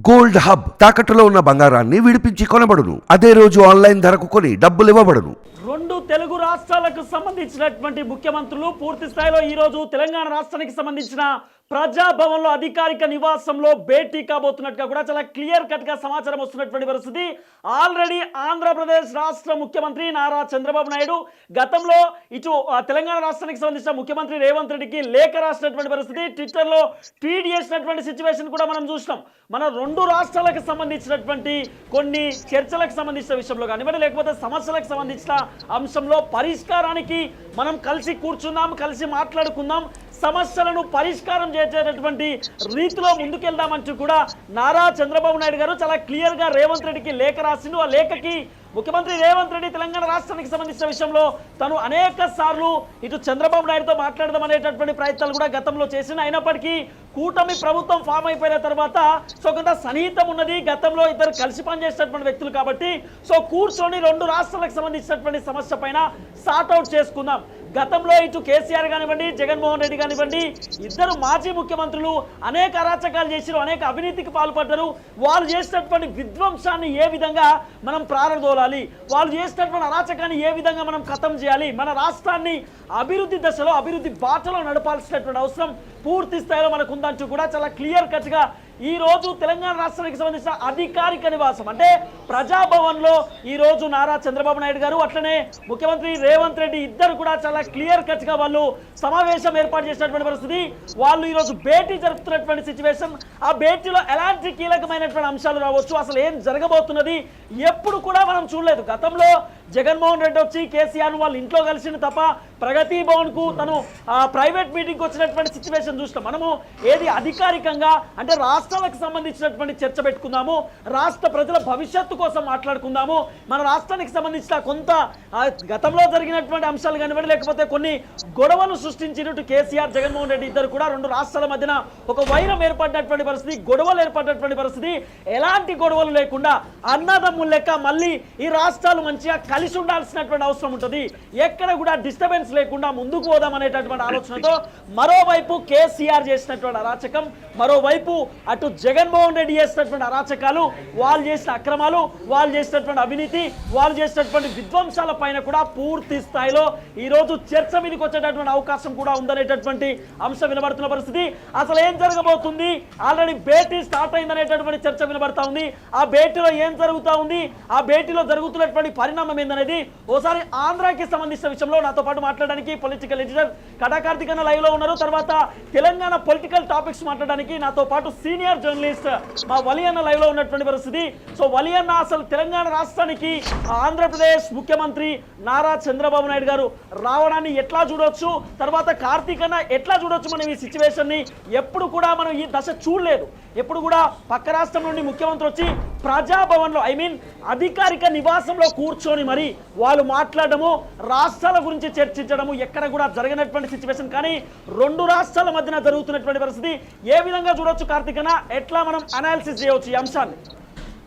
Gold hub తాకట్టులో ఉన్న బంగారాన్ని విడిపించి కొనబడును. అదే రోజు ఆన్లైన్ ధరకు కొని డబ్బులు ఇవ్వబడును. రెండు తెలుగు రాష్ట్రాలకు సంబంధించినటువంటి ముఖ్యమంత్రులు పూర్తి స్థాయిలో ఈ రోజు తెలంగాణ రాష్ట్రానికి సంబంధించిన ప్రజాభవన్లో అధికారిక నివాసంలో భేటీ కాబోతున్నట్టుగా కూడా చాలా క్లియర్ కట్ గా సమాచారం వస్తున్నటువంటి పరిస్థితి. ఆల్రెడీ ఆంధ్రప్రదేశ్ రాష్ట్ర ముఖ్యమంత్రి నారా చంద్రబాబు నాయుడు గతంలో ఇటు తెలంగాణ రాష్ట్రానికి సంబంధించిన ముఖ్యమంత్రి రేవంత్ రెడ్డికి లేఖ రాసినటువంటి పరిస్థితి, ట్విట్టర్లో ట్వీట్ చేసినటువంటి సిచ్యువేషన్ కూడా మనం చూసినాం. మన రెండు రాష్ట్రాలకు సంబంధించినటువంటి కొన్ని చర్చలకు సంబంధించిన విషయంలో కానివ్వండి, లేకపోతే సమస్యలకు సంబంధించిన అంశంలో పరిష్కారానికి మనం కలిసి కూర్చుందాం, కలిసి మాట్లాడుకుందాం, సమస్యలను పరిష్కారం చేసేటటువంటి రీతిలో ముందుకెళ్దామంటూ కూడా నారా చంద్రబాబు నాయుడు గారు చాలా క్లియర్ గా రేవంత్ రెడ్డికి లేఖ రాసిండు. ఆ లేఖకి ముఖ్యమంత్రి రేవంత్ రెడ్డి తెలంగాణ రాష్ట్రానికి సంబంధించిన విషయంలో తను అనేక సార్లు ఇటు చంద్రబాబు నాయుడుతో మాట్లాడదాం అనేటటువంటి ప్రయత్నాలు కూడా గతంలో చేసిన, అయినప్పటికీ కూటమి ప్రభుత్వం ఫామ్ అయిపోయిన తర్వాత కొంత సన్నిహితం ఉన్నది, గతంలో ఇద్దరు కలిసి పనిచేసినటువంటి వ్యక్తులు కాబట్టి కూర్చొని రెండు రాష్ట్రాలకు సంబంధించినటువంటి సమస్య పైన సార్ట్అవుట్ చేసుకుందాం. గతంలో ఇటు కేసీఆర్ కానివ్వండి, జగన్మోహన్ రెడ్డి కానివ్వండి, ఇద్దరు మాజీ ముఖ్యమంత్రులు అనేక అరాచకాలు చేశారు, అనేక అవినీతికి పాల్పడ్డారు. వాళ్ళు చేసినటువంటి విధ్వంసాన్ని ఏ విధంగా మనం ప్రారంభోలాలి, వాళ్ళు చేసినటువంటి అరాచకాన్ని ఏ విధంగా మనం ఖతం చేయాలి, మన రాష్ట్రాన్ని అభివృద్ధి దశలో అభివృద్ధి బాటలో నడపాల్సినటువంటి అవసరం పూర్తి స్థాయిలో మనకు ఉందంటూ కూడా చాలా క్లియర్ కట్ గా ఈ రోజు తెలంగాణ రాష్ట్రానికి సంబంధించిన అధికారిక నివాసం అంటే ప్రజాభవన్లో ఈ రోజు నారా చంద్రబాబు నాయుడు గారు అట్లనే ముఖ్యమంత్రి రేవంత్ రెడ్డి ఇద్దరు కూడా చాలా క్లియర్ కట్ గా వాళ్ళు సమావేశం ఏర్పాటు చేసినటువంటి పరిస్థితి. వాళ్ళు ఈ రోజు భేటీ జరుపుతున్నటువంటి సిచ్యువేషన్. ఆ భేటీలో ఎలాంటి కీలకమైనటువంటి అంశాలు రావచ్చు, అసలు ఏం జరగబోతున్నది ఎప్పుడు కూడా మనం చూడలేదు. గతంలో జగన్మోహన్ రెడ్డి వచ్చి కేసీఆర్ వాళ్ళ ఇంట్లో కలిసింది తప్ప ప్రగతి భవన్ కు తను ప్రైవేట్ మీటింగ్ వచ్చినటువంటి సిచ్యువేషన్ చూస్తాం. మనము ఏది అధికారికంగా అంటే రాష్ట్రాలకు సంబంధించినటువంటి చర్చ పెట్టుకుందాము, రాష్ట్ర ప్రజల భవిష్యత్తు కోసం మాట్లాడుకుందాము, మన రాష్ట్రానికి సంబంధించిన కొంత గతంలో జరిగినటువంటి అంశాలు కానివ్వండి, లేకపోతే కొన్ని గొడవలు సృష్టించినట్టు కేసీఆర్ జగన్మోహన్ రెడ్డి ఇద్దరు కూడా రెండు రాష్ట్రాల మధ్యన ఒక వైరం ఏర్పడినటువంటి పరిస్థితి, గొడవలు ఏర్పడినటువంటి పరిస్థితి. ఎలాంటి గొడవలు లేకుండా అన్నదమ్ముల లెక్క మళ్ళీ ఈ రాష్ట్రాలు మంచిగా కలిసి ఉండాల్సినటువంటి అవసరం ఉంటుంది, ఎక్కడ కూడా డిస్టర్బెన్స్ లేకుండా ముందుకు పోదాం అనేటటువంటి ఆలోచనతో మరోవైపు కేసీఆర్ చేసినటువంటి అరాచకం, మరోవైపు అటు జగన్మోహన్ రెడ్డి చేసినటువంటి అరాచకాలు, వాళ్ళు చేసిన అక్రమాలు, వాళ్ళు చేసినటువంటి అవినీతి, వాళ్ళు చేసినటువంటి విధ్వంసాల పైన కూడా పూర్తి స్థాయిలో ఈ రోజు చర్చ మీదకి వచ్చేటటువంటి అవకాశం కూడా ఉందనేటటువంటి అంశం వినబడుతున్న పరిస్థితి. అసలు ఏం జరగబోతుంది, ఆల్రెడీ భేటీ స్టార్ట్ అయిందనేటటువంటి చర్చ వినబడతా ఉంది. ఆ భేటీలో ఏం జరుగుతూ ఉంది, ఆ భేటీలో జరుగుతున్నటువంటి పరిణామం ఏందనేది ఓసారి ఆంధ్రాకి సంబంధించిన విషయంలో నాతో పాటు మాట్లాడడానికి పొలిటికల్ ఎడిటర్ కటాకార్తిక్ అన్న లైవ్ లో ఉన్నారు. తర్వాత తెలంగాణ పొలిటికల్ టాపిక్స్ మాట్లాడడానికి నాతో పాటు సీనియర్ జర్నలిస్ట్ మా వలి అన్న లైవ్ లో ఉన్నటువంటి పరిస్థితి. వలి అన్న, అసలు తెలంగాణ రాష్ట్రానికి ఆంధ్రప్రదేశ్ ముఖ్యమంత్రి నారా చంద్రబాబు నాయుడు గారు రావడాన్ని ఎట్లా చూడొచ్చు, తర్వాత కార్తీక్ అన్న ఎట్లా చూడొచ్చు మనం ఈ సిచ్యువేషన్ ని? ఎప్పుడు కూడా మనం ఈ దశ చూడలేదు. ఎప్పుడు కూడా పక్క రాష్ట్రం నుండి ముఖ్యమంత్రి వచ్చి ప్రజాభవన్లో అధికారిక నివాసంలో కూర్చొని మరి వాళ్ళు మాట్లాడము, రాష్ట్రాల గురించి చర్చించడము ఎక్కడ కూడా జరగనటువంటి సిచ్యువేషన్. కానీ రెండు రాష్ట్రాల మధ్యన జరుగుతున్నటువంటి పరిస్థితి ఏ విధంగా చూడొచ్చు కార్తీక్ అన్న, ఎట్లా మనం అనాలిసిస్ చేయవచ్చు ఈ అంశాన్ని?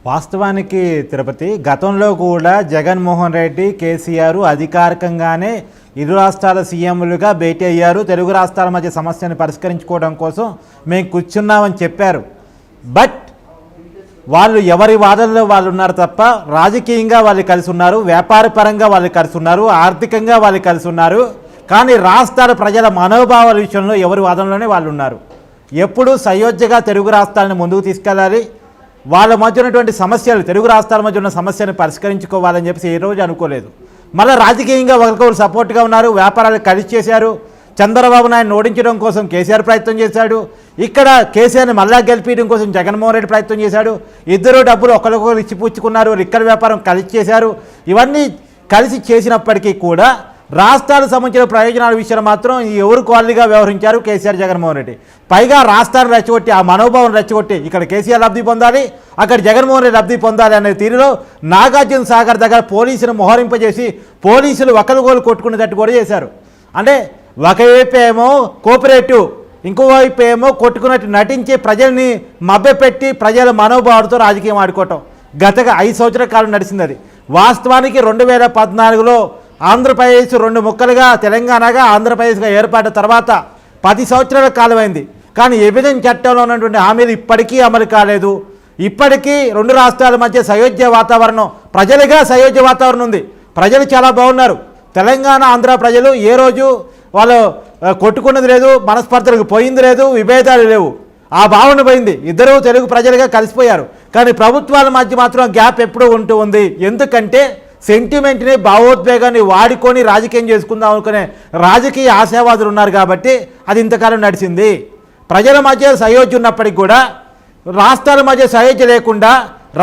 వాస్తవానికి తిరుపతి, గతంలో కూడా జగన్మోహన్ రెడ్డి, కేసీఆర్ అధికారికంగానే ఇరు రాష్ట్రాల సీఎంలుగా భేటీ అయ్యారు. తెలుగు రాష్ట్రాల మధ్య సమస్యను పరిష్కరించుకోవడం కోసం మేము కూర్చున్నామని చెప్పారు. బట్ వాళ్ళు ఎవరి వాదనలో వాళ్ళు ఉన్నారు తప్ప రాజకీయంగా వాళ్ళు కలిసి ఉన్నారు, వ్యాపారపరంగా వాళ్ళు కలిసి ఉన్నారు, ఆర్థికంగా వాళ్ళు కలిసి ఉన్నారు. కానీ రాష్ట్రాల ప్రజల మనోభావాల విషయంలో ఎవరి వాదనలోనే వాళ్ళు ఉన్నారు. ఎప్పుడూ సయోధ్యగా తెలుగు రాష్ట్రాలను ముందుకు తీసుకెళ్ళాలి, వాళ్ళ మధ్య ఉన్నటువంటి సమస్యలు, తెలుగు రాష్ట్రాల మధ్య ఉన్న సమస్యను పరిష్కరించుకోవాలని చెప్పేసి ఏ రోజు అనుకోలేదు. మళ్ళీ రాజకీయంగా ఒకరికొకరు సపోర్ట్గా ఉన్నారు, వ్యాపారాలు కలిసి చేశారు. చంద్రబాబు నాయుడు ఓడించడం కోసం కేసీఆర్ ప్రయత్నం చేశాడు, ఇక్కడ కేసీఆర్ని మళ్ళా గెలిపించడం కోసం జగన్మోహన్ రెడ్డి ప్రయత్నం చేశాడు. ఇద్దరు డబ్బులు ఒకరికొకరు ఇచ్చిపుచ్చుకున్నారు, లిక్కర్ వ్యాపారం కలిసి చేశారు. ఇవన్నీ కలిసి చేసినప్పటికీ కూడా రాష్ట్రాలకు సంబంధించిన ప్రయోజనాల విషయంలో మాత్రం ఎవరు క్వాలిటీగా వ్యవహరించారు కేసీఆర్, జగన్మోహన్ రెడ్డి. పైగా రాష్ట్రాన్ని రెచ్చగొట్టి, ఆ మనోభావం రెచ్చగొట్టి ఇక్కడ కేసీఆర్ లబ్ధి పొందాలి, అక్కడ జగన్మోహన్ రెడ్డి లబ్ధి పొందాలి అనే తీరులో నాగార్జున సాగర్ దగ్గర పోలీసులు మోహరింపజేసి పోలీసులు ఒకరికొకరు కొట్టుకునేటట్టు కూడా చేశారు. అంటే ఒకవైపు ఏమో కోఆపరేటివ్, ఇంకోవైపు ఏమో కొట్టుకున్నట్టు నటించి ప్రజల్ని మభ్యపెట్టి ప్రజల మనోభావాలతో రాజకీయం ఆడుకోవటం గతగా 5 సంవత్సరాల కాలం నడిచింది. అది వాస్తవానికి 2014లో ఆంధ్రప్రదేశ్ రెండు ముక్కలుగా తెలంగాణగా ఆంధ్రప్రదేశ్గా ఏర్పడిన తర్వాత 10 సంవత్సరాల కాలమైంది. కానీ విభజన చట్టంలో ఉన్నటువంటి హామీలు ఇప్పటికీ అమలు కాలేదు. ఇప్పటికీ రెండు రాష్ట్రాల మధ్య సయోధ్య వాతావరణం, ప్రజలుగా సయోధ్య వాతావరణం ఉంది. ప్రజలు చాలా బాగున్నారు. తెలంగాణ ఆంధ్ర ప్రజలు ఏ రోజు వాళ్ళు కొట్టుకున్నది లేదు, మనస్పర్ధలకు పోయింది లేదు, విభేదాలు లేవు. ఆ భావన పోయింది. ఇద్దరు తెలుగు ప్రజలుగా కలిసిపోయారు. కానీ ప్రభుత్వాల మధ్య మాత్రం గ్యాప్ ఎప్పుడూ ఉంటూ ఉంది. ఎందుకంటే సెంటిమెంట్ని, భావోద్వేగాన్ని వాడుకొని రాజకీయం చేసుకుందాం అనుకునే రాజకీయ ఆశావాదులు ఉన్నారు కాబట్టి అది ఇంతకాలం నడిచింది. ప్రజల మధ్య సయోధ్య ఉన్నప్పటికీ కూడా రాష్ట్రాల మధ్య సయోధ్య లేకుండా,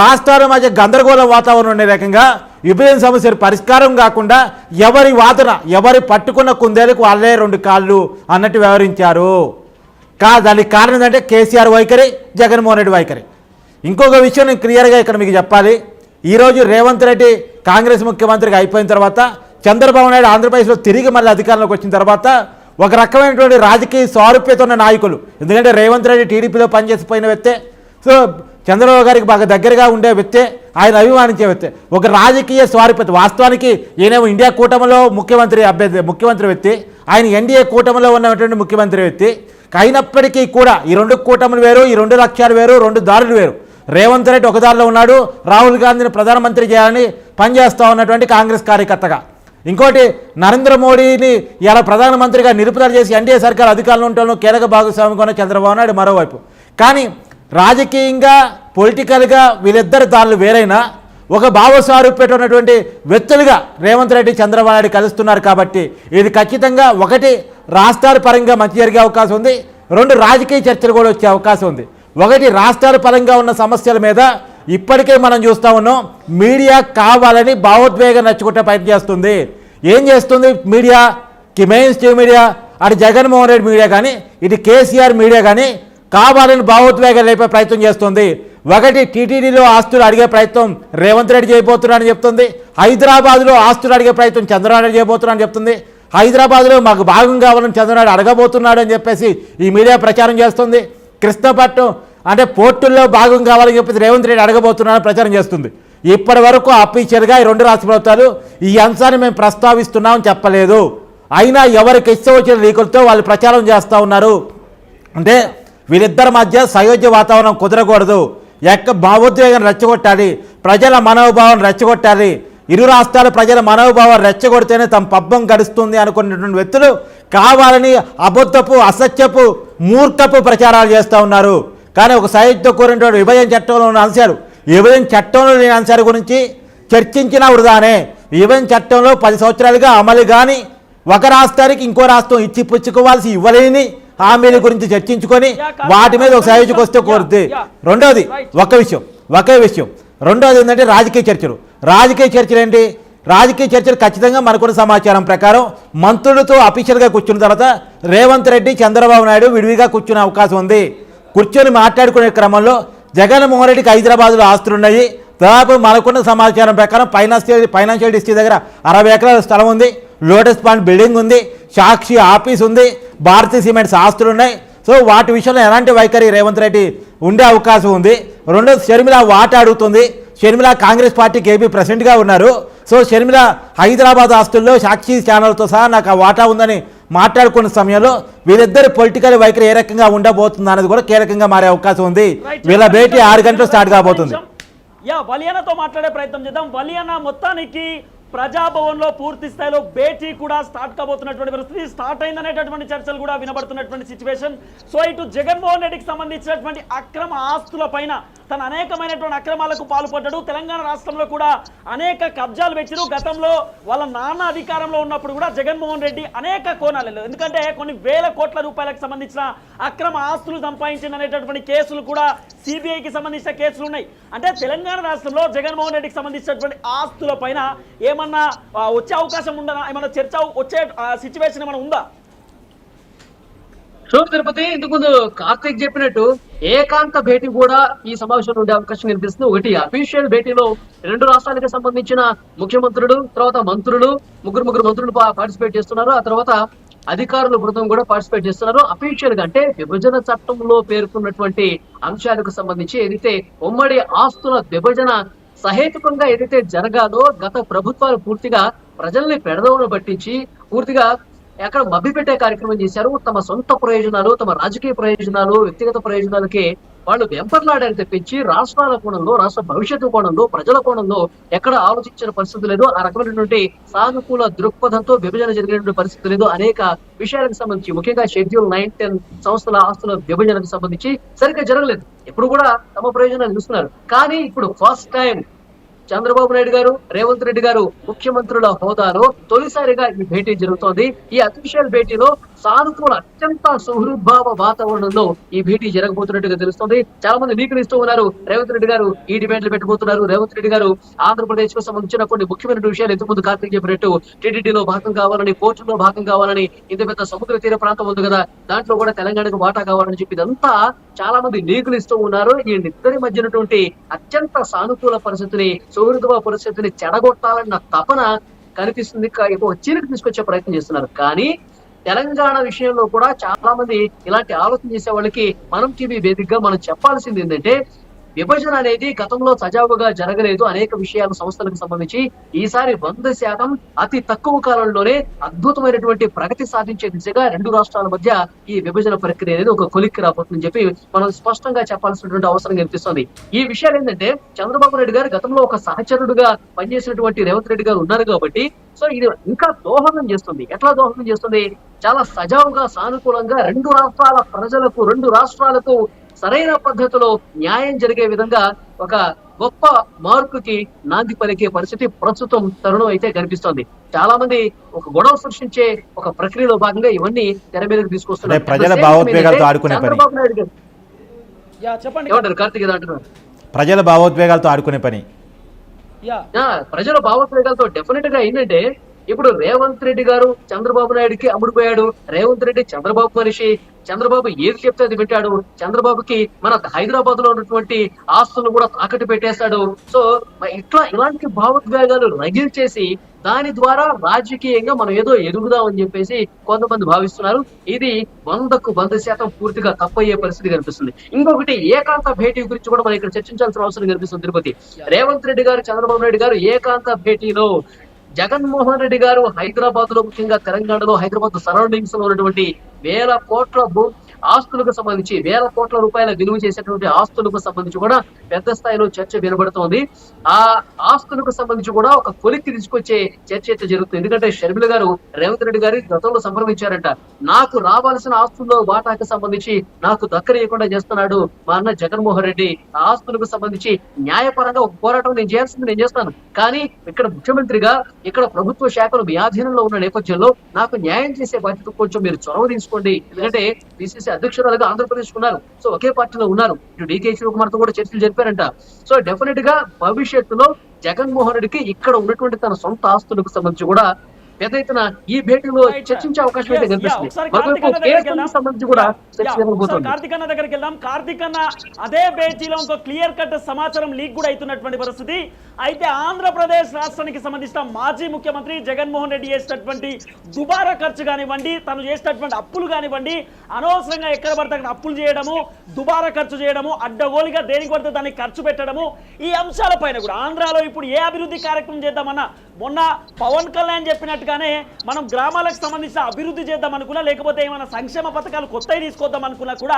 రాష్ట్రాల మధ్య గందరగోళ వాతావరణం ఉండే రకంగా విభజన సమస్యలు పరిష్కారం కాకుండా ఎవరి వాదన, ఎవరి పట్టుకున్న కుందేలకు వాళ్ళే రెండు కాళ్ళు అన్నట్టు వ్యవహరించారు. దానికి కారణం ఏంటంటే కేసీఆర్ వైఖరి, జగన్మోహన్ రెడ్డి వైఖరి. ఇంకొక విషయం నేను క్లియర్గా ఇక్కడ మీకు చెప్పాలి. ఈరోజు రేవంత్ రెడ్డి కాంగ్రెస్ ముఖ్యమంత్రిగా అయిపోయిన తర్వాత, చంద్రబాబు నాయుడు ఆంధ్రప్రదేశ్లో తిరిగి మళ్ళీ అధికారంలోకి వచ్చిన తర్వాత ఒక రకమైనటువంటి రాజకీయ సారూప్యత ఉన్న నాయకులు. ఎందుకంటే రేవంత్ రెడ్డి టీడీపీలో పనిచేసిపోయిన వ్యక్తే, సో చంద్రబాబు గారికి బాగా దగ్గరగా ఉండే వ్యక్తే, ఆయన అభిమానించే వ్యక్తే. ఒక రాజకీయ స్వారూప్యత. వాస్తవానికి ఈయనేమో ఇండియా కూటమిలో ముఖ్యమంత్రి వ్యక్తి, ఆయన ఎన్డీఏ కూటమిలో ఉన్నటువంటి ముఖ్యమంత్రి వ్యక్తి. అయినప్పటికీ కూడా ఈ రెండు కూటములు వేరు, ఈ రెండు లక్ష్యాలు వేరు, రెండు దారులు వేరు. రేవంత్ రెడ్డి ఒక దారిలో ఉన్నాడు, రాహుల్ గాంధీని ప్రధానమంత్రి చేయాలని పనిచేస్తూ ఉన్నటువంటి కాంగ్రెస్ కార్యకర్తగా. ఇంకోటి, నరేంద్ర మోడీని ఇలా ప్రధానమంత్రిగా నిలుపుదల చేసి ఎన్డీఏ సర్కార్ అధికారంలో ఉండటంలో కీలక భాగస్వామిగా ఉన్న చంద్రబాబు నాయుడు మరోవైపు. కానీ రాజకీయంగా, పొలిటికల్గా వీళ్ళిద్దరి దారులు వేరైనా ఒక భావస్వారూప్యత ఉన్నటువంటి వ్యక్తులుగా రేవంత్ రెడ్డి, చంద్రబాబు నాయుడు కలుస్తున్నారు. కాబట్టి ఇది ఖచ్చితంగా ఒకటి రాష్ట్రాల పరంగా మంచి జరిగే అవకాశం ఉంది, రెండు రాజకీయ చర్చలు కూడా వచ్చే అవకాశం ఉంది. ఒకటి, రాష్ట్రాల పరంగా ఉన్న సమస్యల మీద ఇప్పటికే మనం చూస్తూ ఉన్నాం, మీడియా కావాలని భావోద్వేగం నచ్చుకుంటే ప్రయత్నం చేస్తుంది. ఏం చేస్తుంది మీడియా? మెయిన్ స్ట్రీమ్ మీడియా, అటు జగన్మోహన్ రెడ్డి మీడియా కానీ, ఇటు కేసీఆర్ మీడియా కానీ కావాలని భావోద్వేగం లేపే ప్రయత్నం చేస్తుంది. ఒకటి, టీటీడీలో ఆస్తులు అడిగే ప్రయత్నం రేవంత్ రెడ్డి చేయబోతున్నాడని చెప్తుంది. హైదరాబాద్లో ఆస్తులు అడిగే ప్రయత్నం చంద్రబాబు నాయుడు చేయబోతున్నాడని చెప్తుంది. హైదరాబాద్లో మాకు భాగం కావాలని చంద్రబాబు అడగబోతున్నాడు అని చెప్పేసి ఈ మీడియా ప్రచారం చేస్తుంది. కృష్ణపట్నం అంటే పోర్టుల్లో భాగం కావాలని చెప్పేసి రేవంత్ రెడ్డి అడగబోతున్నాడని ప్రచారం చేస్తుంది. ఇప్పటి వరకు అఫీషియల్గా ఈ రెండు రాష్ట్ర ప్రభుత్వాలు ఈ అంశాన్ని మేము ప్రస్తావిస్తున్నామని చెప్పలేదు. అయినా ఎవరికి ఇష్టం వచ్చిన లీకులతో వాళ్ళు ప్రచారం చేస్తూ ఉన్నారు. అంటే వీళ్ళిద్దరి మధ్య సయోధ్య వాతావరణం కుదరకూడదు. భావోద్వేగం రెచ్చగొట్టాలి, ప్రజల మనోభావం రెచ్చగొట్టాలి. ఇరు రాష్ట్రాల ప్రజల మనోభావం రెచ్చగొడితేనే తమ పబ్బం గడుస్తుంది అనుకున్నటువంటి వ్యక్తులు కావాలని అబద్ధపు, అసత్యపు, మూర్ఖపు ప్రచారాలు చేస్తూ ఉన్నారు. కానీ ఒక సయోధ్యతో కూడినటువంటి విభజన చట్టంలో ఉన్న అంశాలు, విభజన చట్టంలో లేని అంశాల గురించి చర్చించిన వృధానే. విభజన చట్టంలో 10 సంవత్సరాలుగా అమలు కానీ ఒక రాష్ట్రానికి ఇంకో రాష్ట్రం ఇచ్చి పుచ్చుకోవాల్సి ఇవ్వలేని హామీల గురించి చర్చించుకొని వాటి మీద ఒక సయోధ్యకు వస్తే కోరుతుంది. రెండోది ఒకే విషయం రెండోది ఏంటంటే రాజకీయ చర్చలు ఏంటి? రాజకీయ చర్చలు ఖచ్చితంగా మనకున్న సమాచారం ప్రకారం మంత్రులతో అఫీషియల్గా కూర్చున్న తర్వాత రేవంత్ రెడ్డి, చంద్రబాబు నాయుడు విడివిగా కూర్చునే అవకాశం ఉంది. కూర్చొని మాట్లాడుకునే క్రమంలో జగన్మోహన్ రెడ్డికి హైదరాబాద్లో ఆస్తులు ఉన్నాయి. దాదాపు మనకున్న సమాచారం ప్రకారం ఫైనాన్షియల్ డిస్ట్రిక్ట్ దగ్గర 60 ఎకరాల స్థలం ఉంది, లోటస్ పాండ్ బిల్డింగ్ ఉంది, సాక్షి ఆఫీస్ ఉంది, భారతీయ సిమెంట్స్ ఆస్తులు ఉన్నాయి. సో వాటి విషయంలో ఎలాంటి వైఖరి రేవంత్ రెడ్డి ఉండే అవకాశం ఉంది. రెండోది, షర్మిల వాటా అడుగుతుంది. షర్మిల కాంగ్రెస్ పార్టీకి ఏపీ ప్రెసిడెంట్గా ఉన్నారు. సో షర్మిల హైదరాబాద్ ఆస్తుల్లో సాక్షి ఛానల్తో సహా నాకు ఆ వాటా ఉందని మాట్లాడుకున్న సమయంలో వీళ్ళిద్దరు పొలిటికల్ వైఖరి ఏ రకంగా ఉండబోతుంది అనేది కూడా కీలకంగా మారే అవకాశం ఉంది. వీళ్ళ భేటీ 6 గంటలు స్టార్ట్ కాబోతుంది. వలియానాతో మాట్లాడే ప్రయత్నం చేద్దాం. వలియానా, మొత్తానికి ప్రజాభవన్లో పూర్తి స్థాయిలో భేటీ కూడా స్టార్ట్ కాబోతున్నటువంటి పరిస్థితి, స్టార్ట్ అయిందనేటటువంటి చర్చలు కూడా వినబడుతున్నటువంటి సిచ్యువేషన్. సో ఇటు జగన్మోహన్ రెడ్డికి సంబంధించినటువంటి అక్రమ ఆస్తుల పైన తన అనేకమైనటువంటి అక్రమాలకు పాల్పడ్డాడు. తెలంగాణ రాష్ట్రంలో కూడా అనేక కబ్జాలు పెట్టారు. గతంలో వాళ్ళ నాన్న అధికారంలో ఉన్నప్పుడు కూడా జగన్మోహన్ రెడ్డి అనేక కోణాలలో, ఎందుకంటే కొన్ని వేల కోట్ల రూపాయలకు సంబంధించిన అక్రమ ఆస్తులు సంపాదించింది అనేటటువంటి కేసులు కూడా సిబిఐకి సంబంధించిన కేసులు ఉన్నాయి. అంటే తెలంగాణ రాష్ట్రంలో జగన్మోహన్ రెడ్డికి సంబంధించినటువంటి ఆస్తుల పైన ఏమన్నా వచ్చే అవకాశం ఉందా? ఏమన్నా చర్చ వచ్చే సిచ్యువేషన్ ఏమైనా ఉందా? షోక్ తిరుపతి, ఇంతకుముందు కార్తీక్ చెప్పినట్టు ఏకాంత భేటీ కూడా ఈ సమావేశంలో ఉండే అవకాశం కనిపిస్తుంది. ఒకటి, అఫీషియల్ భేటీలో రెండు రాష్ట్రాలకు సంబంధించిన ముఖ్యమంత్రులు, తర్వాత మంత్రులు, ముగ్గురు మంత్రులు పార్టిసిపేట్ చేస్తున్నారు. ఆ తర్వాత అధికారుల బృందం కూడా పార్టిసిపేట్ చేస్తున్నారు. అఫీషియల్ గా అంటే విభజన చట్టంలో పేర్కొన్నటువంటి అంశాలకు సంబంధించి ఏదైతే ఉమ్మడి ఆస్తుల విభజన సహేతుకంగా ఏదైతే జరగాలో గత ప్రభుత్వాలు పూర్తిగా ప్రజల్ని పెడదవును పట్టించి పూర్తిగా అక్కడ మభ్యపెట్టే కార్యక్రమం చేశారు. తమ సొంత ప్రయోజనాలు, తమ రాజకీయ ప్రయోజనాలు, వ్యక్తిగత ప్రయోజనాలకి వాళ్ళు వెంపర్లాడారు తెప్పించి రాష్ట్రాల కోణంలో, రాష్ట్ర భవిష్యత్తు కోణంలో, ప్రజల కోణంలో ఎక్కడ ఆలోచించిన పరిస్థితి లేదు. ఆ రకమైనటువంటి సానుకూల దృక్పథంతో విభజన జరిగినటువంటి పరిస్థితి లేదు. అనేక విషయాలకు సంబంధించి ముఖ్యంగా షెడ్యూల్ 9, 10 సంస్థల ఆస్తుల విభజనకు సంబంధించి సరిగ్గా జరగలేదు. ఎప్పుడు కూడా తమ ప్రయోజనాలు చూస్తున్నారు. కానీ ఇప్పుడు ఫస్ట్ టైం చంద్రబాబు నాయుడు గారు, రేవంత్ రెడ్డి గారు ముఖ్యమంత్రుల హోదాలో తొలిసారిగా ఈ భేటీ జరుగుతోంది. ఈ అఫీషియల్ భేటీలో సానుకూల అత్యంత సుహృద్భావ వాతావరణంలో ఈ భేటీ జరగబోతున్నట్టుగా తెలుస్తోంది. చాలా మంది లీకులు ఇస్తూ ఉన్నారు. రేవంత్ రెడ్డి గారు ఈ డిబేట్లు పెట్టబోతున్నారు. రేవంత్ రెడ్డి గారు ఆంధ్రప్రదేశ్ కు సంబంధించిన కొన్ని ముఖ్యమైన విషయాలు ఇంతకుముందు కార్తీక్ చెప్పినట్టు టీటీడీలో భాగం కావాలని, పోర్టులో భాగం కావాలని, ఇంత పెద్ద సముద్ర తీర ప్రాంతం ఉంది కదా, దాంట్లో కూడా తెలంగాణకు వాటా కావాలని చెప్పి ఇదంతా చాలా మంది లీకులు ఇస్తూ ఉన్నారు. ఈ ఇద్దరి మధ్యనటువంటి అత్యంత సానుకూల పరిస్థితిని, సుహృద్భావ పరిస్థితిని చెడగొట్టాలన్న తపన కనిపిస్తుంది. ఒక చీలికి తీసుకొచ్చే ప్రయత్నం చేస్తున్నారు. కానీ తెలంగాణ విషయంలో కూడా చాలా మంది ఇలాంటి ఆలోచన చేసే వాళ్ళకి మనం టీవీ వేదికగా మనం చెప్పాల్సింది ఏంటంటే, విభజన అనేది గతంలో సజావుగా జరగలేదు. అనేక విషయాల సంస్థలకు సంబంధించి ఈసారి 100% అతి తక్కువ కాలంలోనే అద్భుతమైనటువంటి ప్రగతి సాధించే దిశగా రెండు రాష్ట్రాల మధ్య ఈ విభజన ప్రక్రియ అనేది ఒక కొలిక్కి రాబోతుందని చెప్పి మనం స్పష్టంగా చెప్పాల్సినటువంటి అవసరం కనిపిస్తుంది. ఈ విషయాలు ఏంటంటే, చంద్రబాబు నాయుడు గారు గతంలో ఒక సహచరుడుగా పనిచేసినటువంటి రేవంత్ రెడ్డి గారు ఉన్నారు కాబట్టి సో ఇది ఇంకా దోహదం చేస్తుంది. ఎట్లా దోహదం చేస్తుంది? చాలా సజావుగా, సానుకూలంగా రెండు రాష్ట్రాల ప్రజలకు, రెండు రాష్ట్రాలకు సరైన పద్ధతిలో న్యాయం జరిగే విధంగా ఒక గొప్ప మార్పుకి నాంది పలికే పరిస్థితి ప్రస్తుతం తరుణం అయితే కనిపిస్తోంది. చాలా మంది ఒక గొడవ సృష్టించే ఒక ప్రక్రియలో భాగంగా ఇవన్నీ తెర మీదకి తీసుకొస్తున్నారు. ప్రజల భావోద్వేగాలతో ఆడుకునే పని. చంద్రబాబు నాయుడు గారు చెప్పండి. ఏమంటారు కార్తీక్? అంటున్నారు ప్రజల భావోద్వేగాలతో ఆడుకునే పని. ప్రజల భావోద్వేగాలతో డెఫినెట్ గా ఏంటంటే, ఇప్పుడు రేవంత్ రెడ్డి గారు చంద్రబాబు నాయుడుకి అమ్ముడుపోయాడు. రేవంత్ రెడ్డి చంద్రబాబు మనిషి. చంద్రబాబు ఏది చెప్తే అది పెట్టాడు. చంద్రబాబుకి మన హైదరాబాద్ లో ఉన్నటువంటి ఆస్తులను కూడా తాకట్టు పెట్టేశాడు. సో ఇలాంటి భావోద్వేగాలు రగిల్చేసి దాని ద్వారా రాజకీయంగా మనం ఏదో ఎదుగుదామని చెప్పేసి కొంతమంది భావిస్తున్నారు. ఇది 100% పూర్తిగా తప్పయ్యే పరిస్థితి కనిపిస్తుంది. ఇంకొకటి, ఏకాంత భేటీ గురించి కూడా మనం ఇక్కడ చర్చించాల్సిన అవసరం కనిపిస్తుంది. తిరుపతి రేవంత్ రెడ్డి గారు, చంద్రబాబు నాయుడు గారు ఏకాంత భేటీలో జగన్మోహన్ రెడ్డి గారు హైదరాబాద్ లో, ముఖ్యంగా తెలంగాణలో, హైదరాబాద్ సరౌండింగ్స్ లో ఉన్నటువంటి వేల కోట్ల ఆస్తులకు సంబంధించి, వేల కోట్ల రూపాయల విలువ చేసేటువంటి ఆస్తులకు సంబంధించి కూడా పెద్ద స్థాయిలో చర్చ వినబడుతోంది. ఆ ఆస్తులకు సంబంధించి కూడా ఒక కొలిక్కి తీసుకొచ్చే చర్చ అయితే జరుగుతుంది. ఎందుకంటే షర్మిల గారు రేవంత్ రెడ్డి గారి గతంలో సంప్రదించారంట. నాకు రావాల్సిన ఆస్తుల్లో వాటాకు సంబంధించి నాకు దక్కనీయకుండా చేస్తున్నాడు మా అన్న జగన్మోహన్ రెడ్డి. ఆ ఆస్తులకు సంబంధించి న్యాయపరంగా ఒక పోరాటం నేను చేయాల్సింది నేను చేస్తాను. కానీ ఇక్కడ ముఖ్యమంత్రిగా, ఇక్కడ ప్రభుత్వ శాఖలు మీ ఆధీనంలో ఉన్న నేపథ్యంలో నాకు న్యాయం చేసే బాధ్యత కొంచెం మీరు చొరవ తీసుకోండి. ఎందుకంటే పిసిసి అధ్యక్షురాలుగా ఆంధ్రప్రదేశ్ ఉన్నారు. సో ఒకే పార్టీలో ఉన్నారు. ఇటు డికే శివకుమార్ తో కూడా చర్చలు జరిపారంట. సో డెఫినెట్ గా భవిష్యత్తులో జగన్మోహన్ రెడ్డికి ఇక్కడ ఉన్నటువంటి తన సొంత ఆస్తులకు సంబంధించి కూడా పెద్ద ఎత్తున ఈ భేటీలో చర్చించే అవకాశం అయితే కనిపిస్తుంది. సంబంధించి కూడా కార్తీక్ అన్న దగ్గరికి వెళ్దాం. కార్తీక్ అన్న, అదే భేటీలో ఇంకో క్లియర్ కట్ సమాచారం లీక్ కూడా అవుతున్నటువంటి పరిస్థితి. అయితే ఆంధ్రప్రదేశ్ రాష్ట్రానికి సంబంధించిన మాజీ ముఖ్యమంత్రి జగన్మోహన్ రెడ్డి చేసినటువంటి దుబారా ఖర్చు కానివ్వండి, తను చేసినటువంటి అప్పులు కానివ్వండి, అనవసరంగా ఎక్కడ పడితే అక్కడ అప్పులు చేయడము, దుబారా ఖర్చు చేయడము, అడ్డగోలిగా దేనికి పడితే దానికి ఖర్చు పెట్టడము, ఈ అంశాలపైన కూడా ఆంధ్రాలో ఇప్పుడు ఏ అభివృద్ధి కార్యక్రమం చేద్దామన్నా, మొన్న పవన్ కళ్యాణ్ చెప్పినట్టుగానే మనం గ్రామాలకు సంబంధించిన అభివృద్ధి చేద్దాం అనుకున్నా, లేకపోతే ఏమైనా సంక్షేమ పథకాలు కొత్తవి తీసుకొద్దాం అనుకున్నా కూడా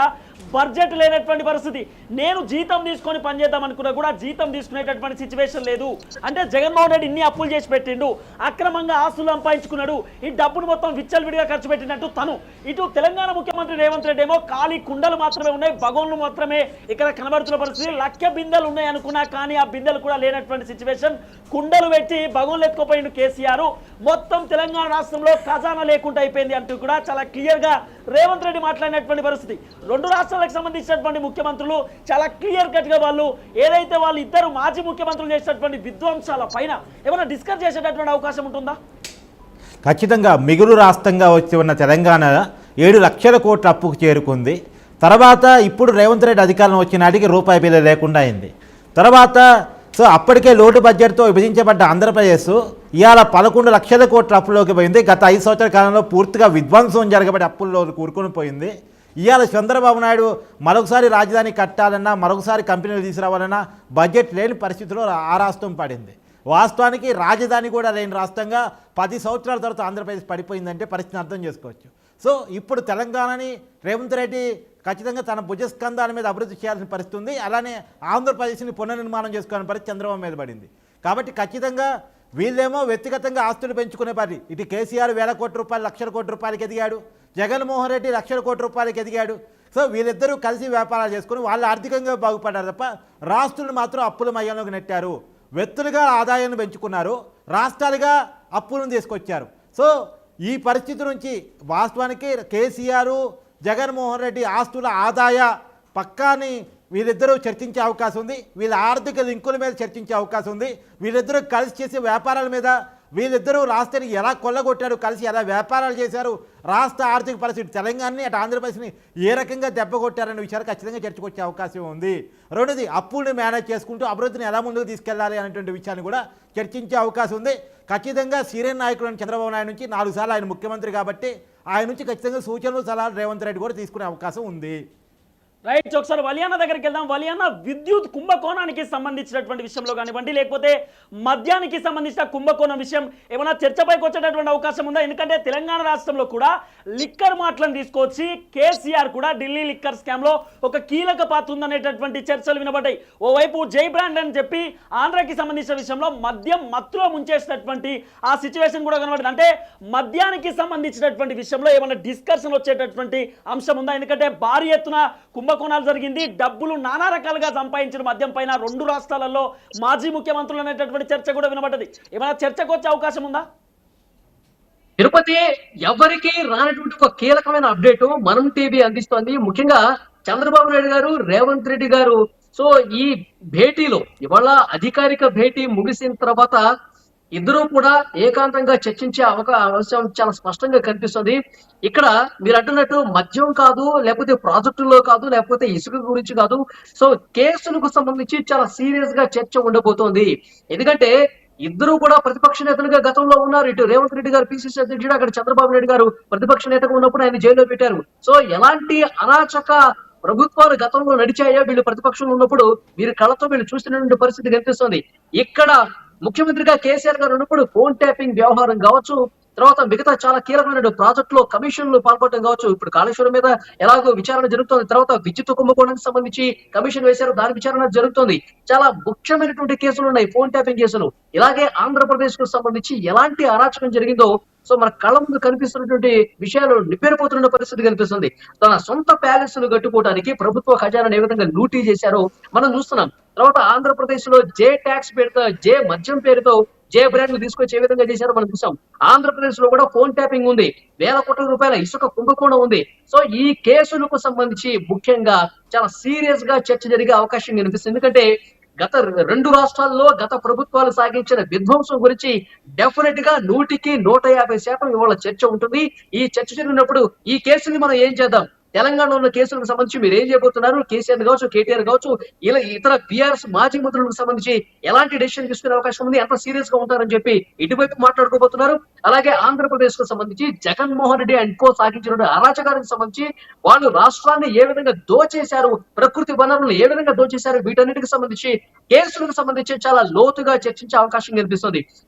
బడ్జెట్ లేనటువంటి పరిస్థితి. నేను జీతం తీసుకొని పనిచేద్దాం అనుకున్నా కూడా జీతం తీసుకునేటటువంటి సిచ్యువేషన్ లేదు. అంటే జగన్మోహన్ రెడ్డి ఇన్ని అప్పులు చేసి పెట్టిండు, అక్రమంగా ఆస్తులు సంపాదించుకున్నాడు, ఈ డబ్బును మొత్తం విచ్చలవిడిగా ఖర్చు పెట్టినట్టు తను. ఇటు తెలంగాణ ముఖ్యమంత్రి రేవంత్ రెడ్డి ఏమో ఖాళీ కుండలు మాత్రమే ఉన్నాయి, భగోన్లు మాత్రమే ఇక్కడ కనబడుతున్న పరిస్థితి. లక్ష బిందెలు ఉన్నాయి అనుకున్నా కానీ ఆ బిందెలు కూడా లేనటువంటి సిచ్యువేషన్. కుండలు పెట్టి భగోన్లు ఎత్తుకోపోయిండు కేసీఆర్. మొత్తం తెలంగాణ రాష్ట్రంలో ఖజానా లేకుండా అయిపోయింది అంటూ కూడా చాలా క్లియర్ గా రేవంత్ రెడ్డి మాట్లాడినటువంటి పరిస్థితి. రెండు రాష్ట్రాలకు సంబంధించినటువంటి ముఖ్యమంత్రులు చాలా క్లియర్ కట్ గా వాళ్ళు ఏదైతే వాళ్ళు ఇద్దరు మాజీ ముఖ్యమంత్రులు చేసినటువంటి విధ్వంసాల పైన ఏమైనా డిస్కస్ చేసేటటువంటి అవకాశం ఉంటుందా? ఖచ్చితంగా మిగులు రాష్ట్రంగా వచ్చి ఉన్న తెలంగాణ 7 లక్షల కోట్ల అప్పుకు చేరుకుంది. తర్వాత ఇప్పుడు రేవంత్ రెడ్డి అధికారం వచ్చిన నాటికి రూపాయి బిల్లు లేకుండా అయింది. తర్వాత సో అప్పటికే లోటు బడ్జెట్తో విభజించబడ్డ ఆంధ్రప్రదేశ్ ఇవాళ 11 లక్షల కోట్ల అప్పుల్లోకి పోయింది. గత 5 సంవత్సరాల కాలంలో పూర్తిగా విధ్వంసం జరగబడి అప్పుల్లో కూరుకొని పోయింది. ఇవాళ చంద్రబాబు నాయుడు మరొకసారి రాజధాని కట్టాలన్నా, మరొకసారి కంపెనీలు తీసుకురావాలన్నా బడ్జెట్ లేని పరిస్థితిలో ఆ రాష్ట్రం పడింది. వాస్తవానికి రాజధాని కూడా లేని రాష్ట్రంగా 10 సంవత్సరాల తర్వాత ఆంధ్రప్రదేశ్ పడిపోయిందంటే పరిస్థితిని అర్థం చేసుకోవచ్చు. సో ఇప్పుడు తెలంగాణని రేవంత్ రెడ్డి ఖచ్చితంగా తన భుజస్కంధాల మీద అభివృద్ధి చేయాల్సిన పరిస్థితి ఉంది. అలానే ఆంధ్రప్రదేశ్ని పునర్నిర్మాణం చేసుకోవాలని పరిస్థితి చంద్రబాబు మీద పడింది. కాబట్టి ఖచ్చితంగా వీళ్ళేమో వ్యక్తిగతంగా ఆస్తులు పెంచుకునే పని. ఇటు కేసీఆర్ 1,000 కోట్ల రూపాయలు 1,00,000 కోట్ల రూపాయలకి ఎదిగాడు, జగన్మోహన్ రెడ్డి 1,00,000 కోట్ల రూపాయలకి ఎదిగాడు. సో వీళ్ళిద్దరూ కలిసి వ్యాపారాలు చేసుకుని వాళ్ళు ఆర్థికంగా బాగుపడ్డారు తప్ప రాష్ట్రులు మాత్రం అప్పుల మయంలోకి నెట్టారు. వ్యక్తులుగా ఆదాయాన్ని పెంచుకున్నారు, రాష్ట్రాలుగా అప్పులను తీసుకొచ్చారు. సో ఈ పరిస్థితి నుంచి వాస్తవానికి కేసీఆర్ జగన్మోహన్ రెడ్డి ఆస్తుల ఆదాయ పక్కాని వీళ్ళిద్దరూ చర్చించే అవకాశం ఉంది. వీళ్ళ ఆర్థిక లింకుల మీద చర్చించే అవకాశం ఉంది. వీళ్ళిద్దరూ కలిసి చేసే వ్యాపారాల మీద, వీళ్ళిద్దరూ రాష్ట్రాన్ని ఎలా కొల్లగొట్టారు, కలిసి ఎలా వ్యాపారాలు చేశారు, రాష్ట్ర ఆర్థిక పరిస్థితి తెలంగాణని అటు ఆంధ్రప్రదేశ్ని ఏ రకంగా దెబ్బకొట్టారనే విషయాలు ఖచ్చితంగా చర్చకొచ్చే అవకాశం ఉంది. రెండోది అప్పుల్ని మేనేజ్ చేసుకుంటూ అభివృద్ధిని ఎలా ముందుకు తీసుకెళ్లాలి అనేటువంటి విషయాన్ని కూడా చర్చించే అవకాశం ఉంది. ఖచ్చితంగా సీనియర్ నాయకుడు చంద్రబాబు నాయుడు నుంచి 4 సార్లు ఆయన ముఖ్యమంత్రి కాబట్టి ఆయన నుంచి ఖచ్చితంగా సూచనలు సలహాలు రేవంత్ రెడ్డి కూడా తీసుకునే అవకాశం ఉంది. రైట్, ఒకసారి వలియానా దగ్గరికి వెళ్దాం. వలియానా, విద్యుత్ కుంభకోణానికి సంబంధించినటువంటి విషయంలో కానివ్వండి, లేకపోతే మద్యానికి సంబంధించిన కుంభకోణం విషయం ఏమైనా చర్చపైకి వచ్చేటటువంటి అవకాశం ఉందా? ఎందుకంటే తెలంగాణ రాష్ట్రంలో కూడా లిక్కర్ మాటలను తీసుకొచ్చి కేసీఆర్ కూడా ఢిల్లీ లిక్కర్ స్కామ్ లో ఒక కీలక పాత్ర ఉందనేటటువంటి చర్చలు వినబడ్డాయి. ఓవైపు జై బ్రాండ్ అని చెప్పి ఆంధ్రాకి సంబంధించిన విషయంలో మద్యం మత్తులో ముంచేసినటువంటి ఆ సిచ్యువేషన్ కూడా కనబడింది. అంటే మద్యానికి సంబంధించినటువంటి విషయంలో ఏమైనా డిస్కషన్ వచ్చేటటువంటి అంశం ఉందా? ఎందుకంటే భారీ ఎత్తున కుంభకోణాలు జరిగింది, డబ్బులు నానా రకాలుగా సంపాదించిన మద్యం పైన 2 రాష్ట్రాలలో మాజీ ముఖ్యమంత్రులు అనేటటువంటి చర్చ కూడా వినబడ్డది. ఏమైనా చర్చకు వచ్చే అవకాశం ఉందా? తిరుపతి ఎవరికి రానటువంటి ఒక కీలకమైన అప్డేట్ మనం టీవీ అందిస్తోంది. ముఖ్యంగా చంద్రబాబు నాయుడు గారు, రేవంత్ రెడ్డి గారు సో ఈ భేటీలో ఇవాళ అధికారిక భేటీ ముగిసిన తర్వాత ఇద్దరూ కూడా ఏకాంతంగా చర్చించే అవకాశం చాలా స్పష్టంగా కనిపిస్తుంది. ఇక్కడ మీరు అంటున్నట్టు మద్యం కాదు, లేకపోతే ప్రాజెక్టులో కాదు, లేకపోతే ఇసుక గురించి కాదు, సో కేసులకు సంబంధించి చాలా సీరియస్ గా చర్చ ఉండబోతోంది. ఎందుకంటే ఇద్దరు కూడా ప్రతిపక్ష నేతలుగా గతంలో ఉన్నారు. ఇటు రేవంత్ రెడ్డి గారు పిసిసి అధ్యక్షుడు, అక్కడ చంద్రబాబు నాయుడు గారు ప్రతిపక్ష నేతగా ఉన్నప్పుడు ఆయన జైల్లో పెట్టారు. సో ఎలాంటి అరాచక ప్రభుత్వాలు గతంలో నడిచాయో వీళ్ళు ప్రతిపక్షంలో ఉన్నప్పుడు వీరి కళ్ళతో వీళ్ళు చూస్తున్నటువంటి పరిస్థితి కనిపిస్తుంది. ఇక్కడ ముఖ్యమంత్రిగా కేసీఆర్ గారు ఉన్నప్పుడు ఫోన్ ట్యాపింగ్ వ్యవహారం కావచ్చు, తర్వాత మిగతా చాలా కీలకమైన ప్రాజెక్టులో కమిషన్లు పాల్పడటం కావచ్చు, ఇప్పుడు కాళేశ్వరం మీద ఎలాగో విచారణ జరుగుతుంది, తర్వాత విద్యుత్ కుంభకోణానికి సంబంధించి కమిషన్ వేశారు, దాని విచారణ జరుగుతుంది. చాలా ముఖ్యమైనటువంటి కేసులు ఉన్నాయి, ఫోన్ ట్యాపింగ్ కేసులు. ఇలాగే ఆంధ్రప్రదేశ్ కు సంబంధించి ఎలాంటి అరాచకం జరిగిందో సో మన కళ్ళ ముందు కనిపిస్తున్నటువంటి విషయాలు నిబ్బెరపోతున్న పరిస్థితి కనిపిస్తుంది. తన సొంత ప్యాలెస్లు కట్టుకోవడానికి ప్రభుత్వ ఖజానాను ఏ విధంగా లూటీ చేశారో మనం చూస్తున్నాం. తర్వాత ఆంధ్రప్రదేశ్ లో జే ట్యాక్స్ పేరుతో, జే మద్యం పేరుతో జే బ్రాండ్లు తీసుకొచ్చి ఏ విధంగా చేశారో మనం చూసాం. ఆంధ్రప్రదేశ్ లో కూడా ఫోన్ ట్యాపింగ్ ఉంది, 1,000 కోట్ల రూపాయల ఇసుక కుంభకోణం ఉంది. సో ఈ కేసులకు సంబంధించి ముఖ్యంగా చాలా సీరియస్ గా చర్చ జరిగే అవకాశం కనిపిస్తుంది. ఎందుకంటే గత 2 రాష్ట్రాల్లో గత ప్రభుత్వాలు సాగించిన విధ్వంసం గురించి డెఫినెట్ గా 100% ఇవాళ చర్చ ఉంటుంది. ఈ చర్చ జరిగినప్పుడు ఈ కేసుని మనం ఏం చేద్దాం, తెలంగాణలో ఉన్న కేసులకు సంబంధించి మీరు ఏం చేయబోతున్నారు, కేసీఆర్ కావచ్చు, కేటీఆర్ కావచ్చు, ఇలా ఇతర బీఆర్ఎస్ మాజీ మంత్రులకు సంబంధించి ఎలాంటి డెసిషన్ తీసుకునే అవకాశం ఉంది, ఎంత సీరియస్ గా ఉంటారని చెప్పి ఇటువైపు మాట్లాడుకోబోతున్నారు. అలాగే ఆంధ్రప్రదేశ్ కు సంబంధించి జగన్మోహన్ రెడ్డి అండ్ కో సాగించిన అరాచకానికి సంబంధించి వాళ్ళు రాష్ట్రాన్ని ఏ విధంగా దోచేశారు, ప్రకృతి వనరులను ఏ విధంగా దోచేశారు, వీటన్నిటికి సంబంధించి కేసులకు సంబంధించి చాలా లోతుగా చర్చించే అవకాశం కనిపిస్తుంది.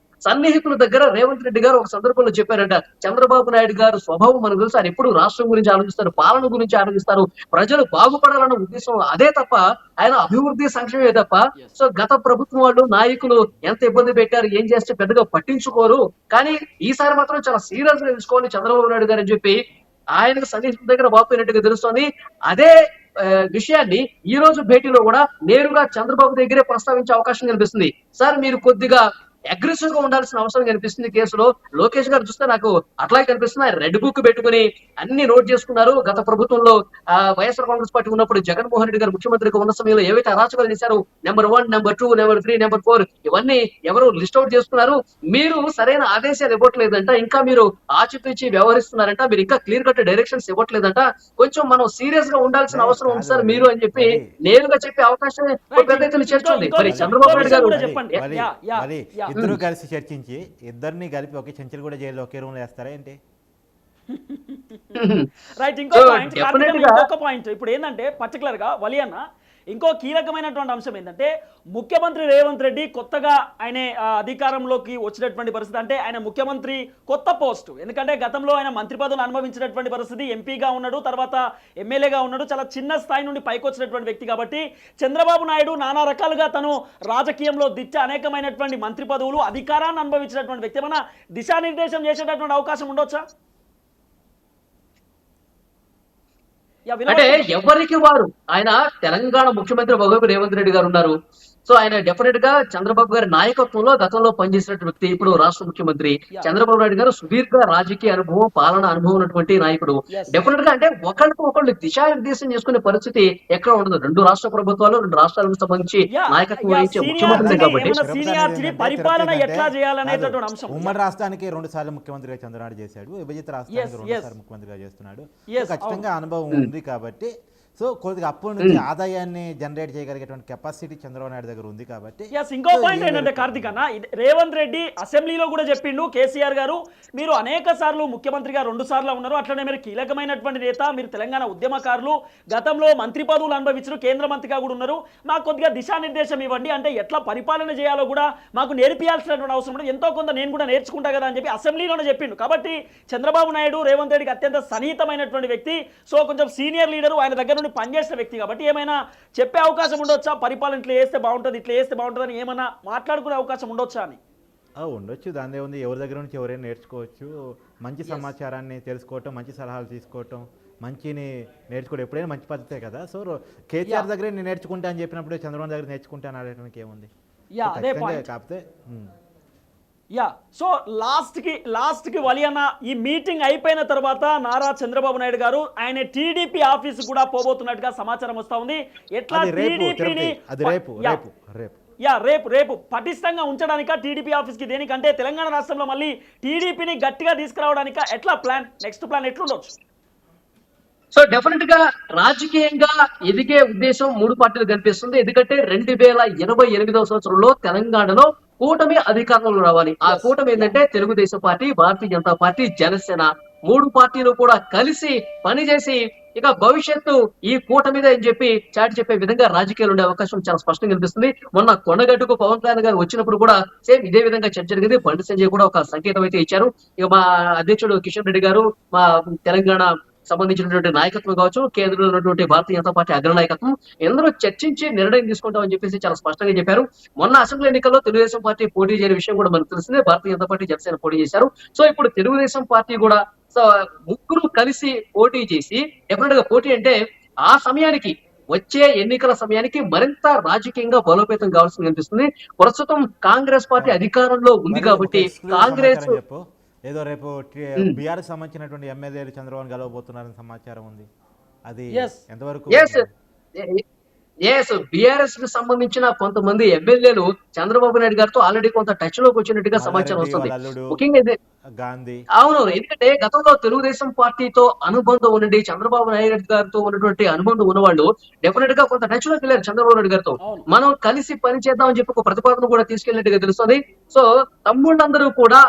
సన్నిహితుల దగ్గర రేవంత్ రెడ్డి గారు ఒక సందర్భంలో చెప్పారంట, చంద్రబాబు నాయుడు గారు స్వభావం మనకు తెలుసు, ఆయన ఎప్పుడు రాష్ట్రం గురించి ఆలోచిస్తారు, పాలన గురించి ఆలోచిస్తారు, ప్రజలు బాగుపడాలన్న ఉద్దేశం అదే తప్ప ఆయన అభివృద్ధి సంక్షేమే తప్ప సో గత ప్రభుత్వం వాళ్ళు నాయకులు ఎంత ఇబ్బంది పెట్టారు, ఏం చేస్తే పెద్దగా పట్టించుకోరు, కానీ ఈసారి మాత్రం చాలా సీరియస్ గా తీసుకోవాలి చంద్రబాబు నాయుడు గారు అని చెప్పి ఆయనకు సన్నిహితుల దగ్గర వాపోయినట్టుగా తెలుస్తోంది. అదే విషయాన్ని ఈ రోజు భేటీలో కూడా నేరుగా చంద్రబాబు దగ్గరే ప్రస్తావించే అవకాశం కనిపిస్తుంది. సార్ మీరు కొద్దిగా అగ్రెసివ్ గా ఉండాల్సిన అవసరం కనిపిస్తుంది కేసులో. లోకేష్ గారు చూస్తే నాకు అట్లాగే కనిపిస్తుంది, ఆయన రెడ్ బుక్ పెట్టుకుని అన్ని నోట్ చేసుకున్నారు. గత ప్రభుత్వంలో వైఎస్ఆర్ కాంగ్రెస్ పార్టీ ఉన్నప్పుడు జగన్మోహన్ రెడ్డి గారు ముఖ్యమంత్రిగా ఉన్న సమయంలో ఏవైతే అరాచకాలు చేశారు, నెంబర్ 1, నెంబర్ 2, నెంబర్ 3, నెంబర్ 4 ఇవన్నీ ఎవరు లిస్ట్ అవుట్ చేసుకున్నారు. మీరు సరైన ఆదేశాలు ఇవ్వట్లేదంట, ఇంకా మీరు ఆచితూచి వ్యవహరిస్తున్నారంట, మీరు ఇంకా క్లియర్ కట్ డైరెక్షన్స్ ఇవ్వట్లేదంట, కొంచెం మనం సీరియస్ గా ఉండాల్సిన అవసరం ఉంది సార్ మీరు అని చెప్పి నేరుగా చెప్పే అవకాశం పెద్ద ఎత్తున చర్చ ఉంది. మరి చంద్రబాబు నాయుడు గారు ఇద్దరు కలిసి చర్చించి ఇద్దరిని కలిపి ఒకే చెంచులు కూడా జైల్లో ఒకే రూమ్ లో వేస్తారా ఏంటి? రైట్, ఇంకో పాయింట్ ఇప్పుడు ఏంటంటే పర్టికులర్ గా వలియన్న ఇంకో కీలకమైనటువంటి అంశం ఏంటంటే ముఖ్యమంత్రి రేవంత్ రెడ్డి కొత్తగా ఆయన అధికారంలోకి వచ్చినటువంటి పరిస్థితి, అంటే ఆయన ముఖ్యమంత్రి కొత్త పోస్టు, ఎందుకంటే గతంలో ఆయన మంత్రి పదవులు అనుభవించినటువంటి పరిస్థితి, ఎంపీగా ఉన్నాడు, తర్వాత ఎమ్మెల్యేగా ఉన్నాడు, చాలా చిన్న స్థాయి నుండి పైకి వచ్చినటువంటి వ్యక్తి. కాబట్టి చంద్రబాబు నాయుడు నానా రకాలుగా తను రాజకీయంలో దిట్ట, అనేకమైనటువంటి మంత్రి పదవులు, అధికారాన్ని అనుభవించినటువంటి వ్యక్తి, ఏమైనా దిశానిర్దేశం చేసేటటువంటి అవకాశం ఉండొచ్చా? అంటే ఎవరికి వారు ఆయన తెలంగాణ ముఖ్యమంత్రి ఒకవైపు రేవంత్ రెడ్డి గారు ఉన్నారు. సో ఆయన డెఫినెట్ గా చంద్రబాబు గారి నాయకత్వంలో గతంలో పనిచేసినటువంటి వ్యక్తి, ఇప్పుడు రాష్ట్ర ముఖ్యమంత్రి. చంద్రబాబు నాయుడు గారు సుదీర్ఘ రాజకీయ అనుభవం, పాలన అనుభవం ఉన్నటువంటి నాయకుడు. డెఫినెట్ గా అంటే ఒకళ్ళకు ఒకళ్ళు దిశానిర్దేశం చేసుకునే పరిస్థితి ఎక్కడ ఉండదు. రెండు రాష్ట్ర ప్రభుత్వాలు, రెండు రాష్ట్రాలకు సంబంధించి నాయకత్వం వహించే ముఖ్యమంత్రి కాబట్టి ఉమ్మడి రాష్ట్రానికి 2 సార్లు ముఖ్యమంత్రిగా చంద్రబాబు చేశాడు, విభజిత రాష్ట్రానికి 2 సార్లు ముఖ్యమంత్రిగా చేస్తున్నాడు. ఖచ్చితంగా అనుభవం ఉంది కాబట్టి సో కొద్దిగా అప్పటి నుంచి ఆదాయాన్ని జనరేట్ చేయగలిగేటువంటి కెపాసిటీ చంద్రబాబు నాయుడు దగ్గర ఉంది కాబట్టి. ఇంకో పాయింట్ ఏంటంటే కార్తిక్ అన్న, రేవంత్ రెడ్డి అసెంబ్లీలో కూడా చెప్పిండు, కేసీఆర్ గారు మీరు అనేక సార్లు ముఖ్యమంత్రిగా 2 సార్లు ఉన్నారు, అట్లనే మీరు కీలకమైనటువంటి నేత, మీరు తెలంగాణ ఉద్యమకారులు, గతంలో మంత్రి పదవులు అనుభవించారు, కేంద్ర మంత్రిగా కూడా ఉన్నారు, మాకు కొద్దిగా దిశానిర్దేశం ఇవ్వండి, అంటే ఎట్లా పరిపాలన చేయాలో కూడా మాకు నేర్పియాల్సినటువంటి అవసరం ఉంటుంది, ఎంతో కొంత నేను కూడా నేర్చుకుంటా కదా అని చెప్పి అసెంబ్లీలోనే చెప్పిండు. కాబట్టి చంద్రబాబు నాయుడు రేవంత్ రెడ్డికి అత్యంత సన్నిహితమైనటువంటి వ్యక్తి, సో కొంచెం సీనియర్ లీడరు, ఆయన దగ్గర పనిచేసిన వ్యక్తి కాబట్టి ఏమైనా చెప్పే అవకాశం ఉండొచ్చా? పరిపాలన ఇట్లా చేస్తే బాగుంటుంది, ఇట్లా చేస్తే బాగుంటుంది అని ఏమైనా మాట్లాడుకునే అవకాశం ఉండొచ్చా అని? ఉండొచ్చు, దాని ఉంది. ఎవరి దగ్గర నుంచి ఎవరైనా నేర్చుకోవచ్చు, మంచి సమాచారాన్ని తెలుసుకోవటం, మంచి సలహాలు తీసుకోవటం, మంచిని నేర్చుకోవడం ఎప్పుడైనా మంచి పద్ధతే కదా. సో కేసీఆర్ దగ్గర నేను నేర్చుకుంటా అని చెప్పినప్పుడు చంద్రబాబు దగ్గర నేర్చుకుంటాను అనడానికి ఏముంది? కాకపోతే సో లాస్ట్కి వలియన్న, ఈ మీటింగ్ అయిపోయిన తర్వాత నారా చంద్రబాబు నాయుడు గారు ఆయన టీడీపీ ఆఫీస్ కూడా పోబోతున్నట్టుగా సమాచారం వస్తా ఉంది. ఎట్లా టీడీపీని రేపు పటిష్టంగా ఉంచడానిక టీడీపీ ఆఫీస్ కి, దేనికంటే తెలంగాణ రాష్ట్రంలో మళ్ళీ టీడీపీని గట్టిగా తీసుకురావడానిక ఎట్లా ప్లాన్, నెక్స్ట్ ప్లాన్ ఎట్లుండొచ్చు? సో డెఫినెట్ గా రాజకీయంగా ఎదిగే ఉద్దేశం 3 పార్టీలు కనిపిస్తుంది. ఎందుకంటే 2028వ సంవత్సరంలో తెలంగాణలో కూటమి అధికారంలో రావాలి. ఆ కూటమి ఏంటంటే తెలుగుదేశం పార్టీ, భారతీయ జనతా పార్టీ, జనసేన 3 పార్టీలు కూడా కలిసి పనిచేసి ఇక భవిష్యత్తు ఈ కూటమిదే అని చెప్పి చాటి చెప్పే విధంగా రాజకీయాలు ఉండే అవకాశం చాలా స్పష్టంగా కనిపిస్తుంది. మొన్న కొండగట్టుకు పవన్ కళ్యాణ్ గారు వచ్చినప్పుడు కూడా సేమ్ ఇదే విధంగా చర్చ జరిగింది. బండి సంజయ్ కూడా ఒక సంకేతం అయితే ఇచ్చారు. ఇక మా అధ్యక్షుడు కిషన్ రెడ్డి గారు, మా తెలంగాణ సంబంధించినటువంటి నాయకత్వం కావచ్చు, కేంద్రంలో ఉన్నటువంటి భారతీయ జనతా పార్టీ అగ్రనాయకత్వం ఎందరో చర్చించి నిర్ణయం తీసుకుంటామని చెప్పేసి చాలా స్పష్టంగా చెప్పారు. మొన్న అసెంబ్లీ ఎన్నికల్లో తెలుగుదేశం పార్టీ పోటీ చేయని విషయం కూడా మనకు తెలిసిందే. భారతీయ జనతా పార్టీ, జనసేన పోటీ చేశారు. సో ఇప్పుడు తెలుగుదేశం పార్టీ కూడా ముగ్గురు కలిసి పోటీ చేసి, డెఫినెట్ గా పోటీ అంటే ఆ సమయానికి వచ్చే ఎన్నికల సమయానికి మరింత రాజకీయంగా బలోపేతం కావాల్సింది అనిపిస్తుంది. ప్రస్తుతం కాంగ్రెస్ పార్టీ అధికారంలో ఉంది కాబట్టి కాంగ్రెస్ ఏదో రేపు బీఆర్ఎస్ సంబంధించినటువంటి ఎమ్మెల్యేలు చంద్రబాబు గెలవబోతున్నారని సమాచారం ఉంది. అది ఎంతవరకు? బీఆర్ఎస్ కి సంబంధించిన కొంతమంది ఎమ్మెల్యేలు చంద్రబాబు నాయుడు గారితో ఆల్రెడీ కొంత టచ్ లోకి వచ్చినట్టుగా సమాచారం వస్తుంది. ముఖ్యంగా గాంధీ, అవును, ఎందుకంటే గతంలో తెలుగుదేశం పార్టీతో అనుబంధం ఉండి చంద్రబాబు నాయుడు గారితో ఉన్నటువంటి అనుబంధం ఉన్నవాళ్ళు డెఫినెట్ గా కొంత టచ్ లోకి వెళ్ళారు చంద్రబాబు నాయుడు గారితో. మనం కలిసి పనిచేద్దామని చెప్పి ఒక ప్రతిపాదన కూడా తీసుకెళ్ళినట్టుగా తెలుస్తుంది. సో తమ్ముళ్ళందరూ కూడా,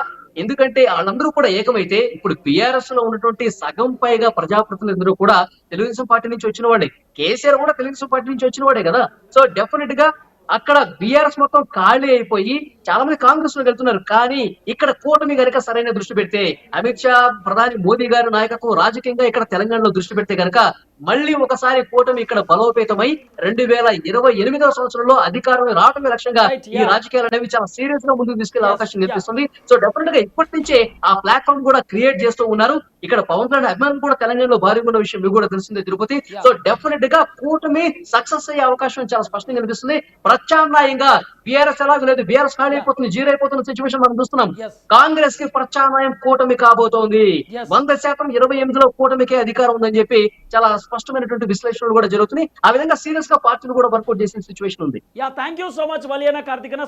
ఎందుకంటే వాళ్ళందరూ కూడా ఏకమైతే ఇప్పుడు బీఆర్ఎస్ లో ఉన్నటువంటి సగం పైగా ప్రజాప్రతినిధులు కూడా తెలుగుదేశం పార్టీ నుంచి వచ్చిన వాడే. కేసీఆర్ కూడా తెలుగుదేశం పార్టీ నుంచి వచ్చిన వాడే కదా. సో డెఫినెట్ గా అక్కడ బీఆర్ఎస్ మొత్తం ఖాళీ అయిపోయి చాలా మంది కాంగ్రెస్ లో వెళ్తున్నారు. కానీ ఇక్కడ కూటమి గనక సరైన దృష్టి పెడితే, అమిత్ షా, ప్రధాని మోదీ గారి నాయకత్వం రాజకీయంగా ఇక్కడ తెలంగాణలో దృష్టి పెడితే గనక మళ్ళీ ఒకసారి కూటమి ఇక్కడ బలోపేతమై 2028వ సంవత్సరంలో అధికారం రావడమే లక్ష్యంగా ఈ రాజకీయాలు అనేవి చాలా సీరియస్ గా ముందుకు తీసుకెళ్లే అవకాశం కనిపిస్తుంది. సో డెఫినెట్ గా ఇప్పటి నుంచే ఆ ప్లాట్ఫామ్ కూడా క్రియేట్ చేస్తూ ఉన్నారు. ఇక్కడ పవన్ కళ్యాణ్ అభిమానులు కూడా తెలంగాణలో భారీగా ఉన్న విషయం మీకు కూడా తెలిసిందే తిరుపతి. సో డెఫినెట్ గా కూటమి సక్సెస్ అయ్యే అవకాశం చాలా స్పష్టంగా కనిపిస్తుంది. ప్రత్యామ్నాయంగా బీఆర్ఎస్ ఎలాగో లేదు, బీఆర్ఎస్ ఖాళీ అయిపోతుంది, జీరో అయిపోతున్న సిచ్యువేషన్ మనం చూస్తున్నాం. కాంగ్రెస్ కి ప్రత్యామ్నాయం కూటమి కాబోతోంది. 100% 28లో కూటమికే అధికారం ఉందని చెప్పి చాలా స్పష్టమైనటువంటి విశ్లేషణలు కూడా జరుగుతున్నాయి. ఆ విధంగా సీరియస్ గా పార్టీలు కూడా వర్కౌట్ చేసిన సిచ్యువేషన్ ఉంది. థ్యాంక్ యూ సో మచ్ వలియన్న కార్తిక్.